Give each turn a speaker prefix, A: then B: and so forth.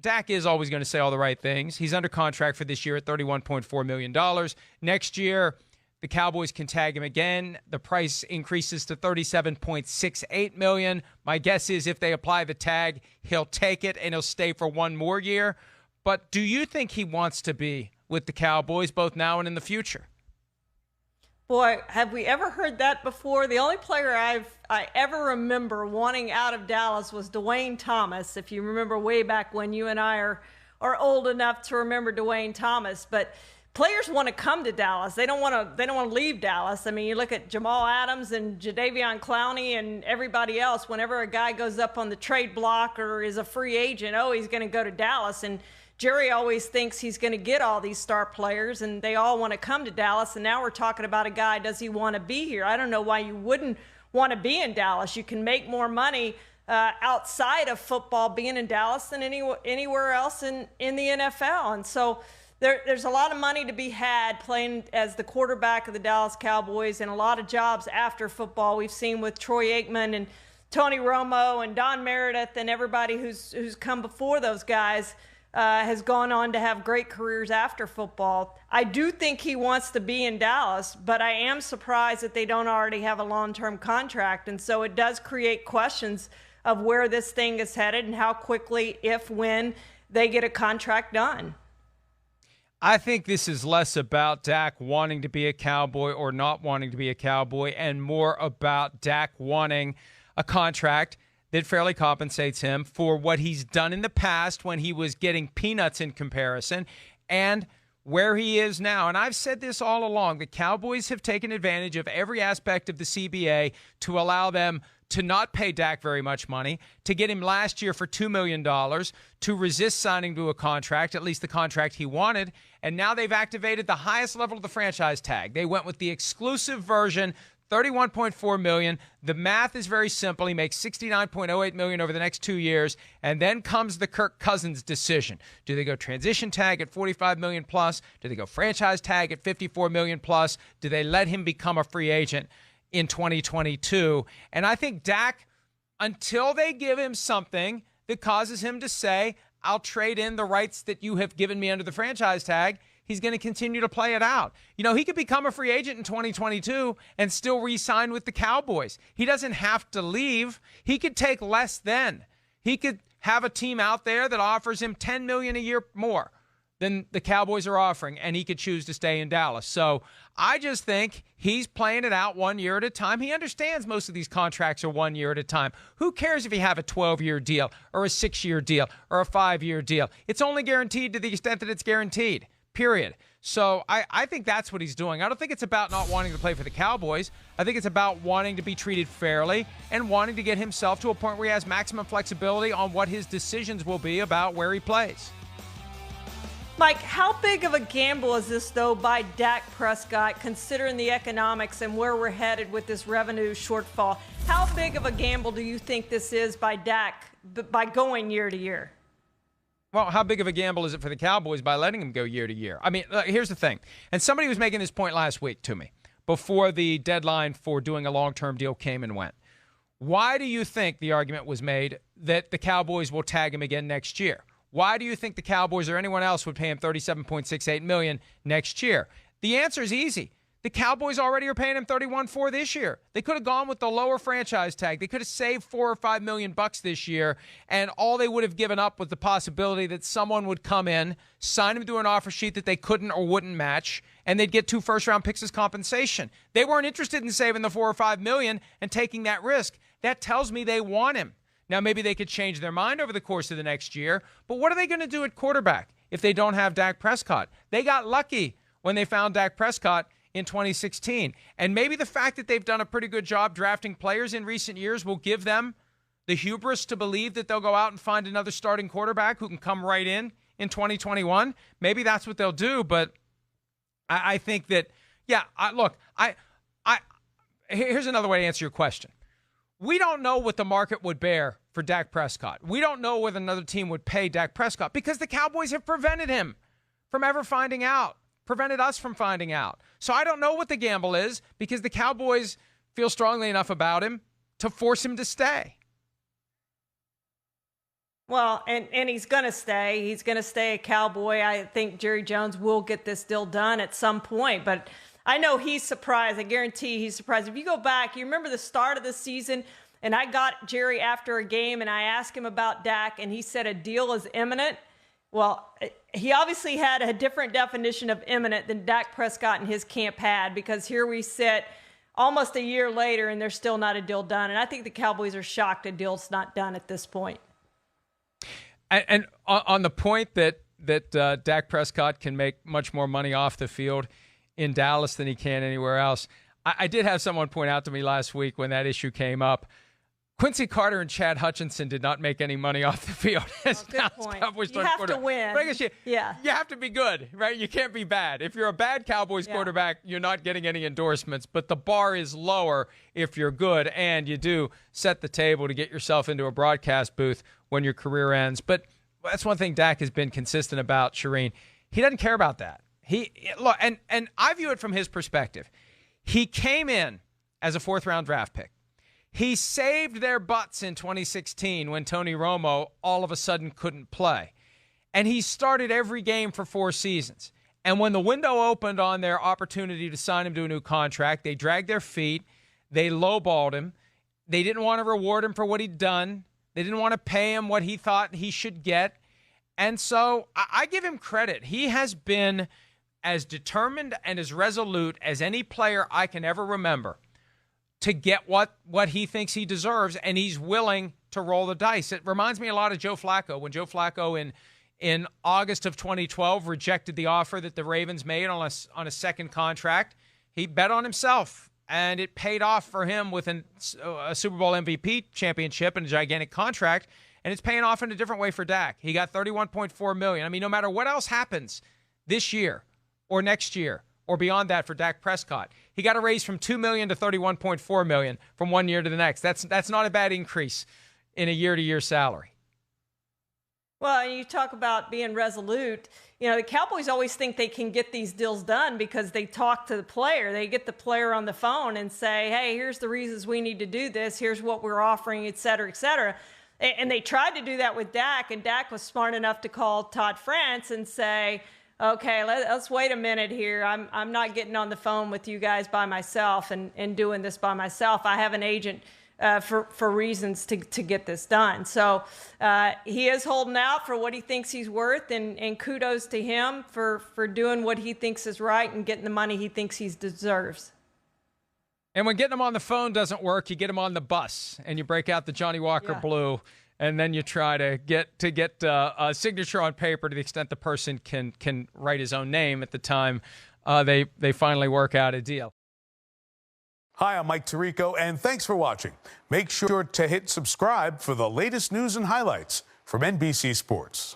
A: Dak is always going to say all the right things. He's under contract for this year at $31.4 million. Next year, the Cowboys can tag him again. The price increases to $37.68 million. My guess is if they apply the tag, he'll take it and he'll stay for one more year. But do you think he wants to be with the Cowboys both now and in the future?
B: Boy, have we ever heard that before? The only player I ever remember wanting out of Dallas was Dwayne Thomas. If you remember way back when, you and I are old enough to remember Dwayne Thomas. But players want to come to Dallas. They don't want to leave Dallas. I mean, you look at Jamal Adams and Jadeveon Clowney and everybody else. Whenever a guy goes up on the trade block or is a free agent, he's going to go to Dallas. And Jerry always thinks he's going to get all these star players, and they all want to come to Dallas. And now we're talking about a guy, does he want to be here? I don't know why you wouldn't want to be in Dallas. You can make more money outside of football being in Dallas than anywhere else in the NFL. And so there's a lot of money to be had playing as the quarterback of the Dallas Cowboys, and a lot of jobs after football. We've seen with Troy Aikman and Tony Romo and Don Meredith and everybody who's come before those guys has gone on to have great careers after football. I do think he wants to be in Dallas, but I am surprised that they don't already have a long-term contract. And so it does create questions of where this thing is headed and how quickly, if, when they get a contract done.
A: I think this is less about Dak wanting to be a Cowboy or not wanting to be a Cowboy, and more about Dak wanting a contract that fairly compensates him for what he's done in the past when he was getting peanuts in comparison, and where he is now. And I've said this all along. The Cowboys have taken advantage of every aspect of the CBA to allow them to not pay Dak very much money, to get him last year for $2 million, to resist signing to a contract, at least the contract he wanted. And now they've activated the highest level of the franchise tag. They went with the exclusive version, $31.4 million. The math is very simple. He makes $69.08 million over the next 2 years. And then comes the Kirk Cousins decision. Do they go transition tag at $45 million plus? Do they go franchise tag at $54 million plus? Do they let him become a free agent in 2022? And I think Dak, until they give him something that causes him to say, I'll trade in the rights that you have given me under the franchise tag, he's going to continue to play it out. You know, he could become a free agent in 2022 and still re-sign with the Cowboys. He doesn't have to leave. He could take less than. He could have a team out there that offers him $10 million a year more than the Cowboys are offering, and he could choose to stay in Dallas. So I just think he's playing it out 1 year at a time. He understands most of these contracts are 1 year at a time. Who cares if you have a 12-year deal or a 6-year deal or a 5-year deal? It's only guaranteed to the extent that it's guaranteed, period. So I think that's what he's doing. I don't think it's about not wanting to play for the Cowboys. I think it's about wanting to be treated fairly and wanting to get himself to a point where he has maximum flexibility on what his decisions will be about where he plays.
B: Mike, how big of a gamble is this, though, by Dak Prescott, considering the economics and where we're headed with this revenue shortfall? How big of a gamble do you think this is by Dak by going year to year?
A: Well, how big of a gamble is it for the Cowboys by letting him go year to year? I mean, here's the thing. And somebody was making this point last week to me before the deadline for doing a long-term deal came and went. Why do you think the argument was made that the Cowboys will tag him again next year? Why do you think the Cowboys or anyone else would pay him $37.68 million next year? The answer is easy. The Cowboys already are paying him $31.4 this year. They could have gone with the lower franchise tag. They could have saved $4 or $5 million this year, and all they would have given up was the possibility that someone would come in, sign him to an offer sheet that they couldn't or wouldn't match, and they'd get 2 first-round picks as compensation. They weren't interested in saving the $4 or $5 million and taking that risk. That tells me they want him. Now, maybe they could change their mind over the course of the next year, but what are they going to do at quarterback if they don't have Dak Prescott? They got lucky when they found Dak Prescott in 2016. And maybe the fact that they've done a pretty good job drafting players in recent years will give them the hubris to believe that they'll go out and find another starting quarterback who can come right in 2021. Maybe that's what they'll do, but I think that, here's another way to answer your question. We don't know what the market would bear for Dak Prescott. We don't know whether another team would pay Dak Prescott because the Cowboys have prevented him from ever finding out, prevented us from finding out. So I don't know what the gamble is because the Cowboys feel strongly enough about him to force him to stay.
B: Well, and he's going to stay. He's going to stay a Cowboy. I think Jerry Jones will get this deal done at some point, but I know he's surprised. I guarantee he's surprised. If you go back, you remember the start of the season, and I got Jerry after a game, and I asked him about Dak, and he said a deal is imminent. Well, he obviously had a different definition of imminent than Dak Prescott and his camp had, because here we sit almost a year later, and there's still not a deal done. And I think the Cowboys are shocked a deal's not done at this point.
A: And on the point that Dak Prescott can make much more money off the field in Dallas than he can anywhere else, I did have someone point out to me last week when that issue came up, Quincy Carter and Chad Hutchinson did not make any money off the field.
B: Good point. You have to win.
A: But I guess you have to be good, right? You can't be bad. If you're a bad Cowboys quarterback, you're not getting any endorsements. But the bar is lower if you're good, and you do set the table to get yourself into a broadcast booth when your career ends. But that's one thing Dak has been consistent about, Shireen. He doesn't care about that. And I view it from his perspective. He came in as a fourth-round draft pick. He saved their butts in 2016 when Tony Romo all of a sudden couldn't play. And he started every game for 4 seasons. And when the window opened on their opportunity to sign him to a new contract, they dragged their feet. They lowballed him. They didn't want to reward him for what he'd done. They didn't want to pay him what he thought he should get. And so I give him credit. He has been as determined and as resolute as any player I can ever remember to get what he thinks he deserves, and he's willing to roll the dice. It reminds me a lot of Joe Flacco. When Joe Flacco in August of 2012 rejected the offer that the Ravens made on a second contract, he bet on himself, and it paid off for him with a Super Bowl MVP championship and a gigantic contract, and it's paying off in a different way for Dak. He got $31.4 million. I mean, no matter what else happens this year or next year or beyond that for Dak Prescott, he got a raise from $2 million to $31.4 million from one year to the next. That's not a bad increase in a year-to-year salary.
B: Well, you talk about being resolute. You know, the Cowboys always think they can get these deals done because they talk to the player. They get the player on the phone and say, hey, here's the reasons we need to do this. Here's what we're offering, et cetera, et cetera. And they tried to do that with Dak, and Dak was smart enough to call Todd France and say, okay, let's wait a minute here. I'm not getting on the phone with you guys by myself and doing this by myself. I have an agent for reasons to get this done. So he is holding out for what he thinks he's worth, and kudos to him for doing what he thinks is right and getting the money he thinks he deserves.
A: And when getting him on the phone doesn't work, you get him on the bus and you break out the Johnny Walker Blue, and then you try to get a signature on paper to the extent the person can write his own name at the time they finally work out a deal.
C: Hi, I'm Mike Tirico, and thanks for watching. Make sure to hit subscribe for the latest news and highlights from NBC Sports.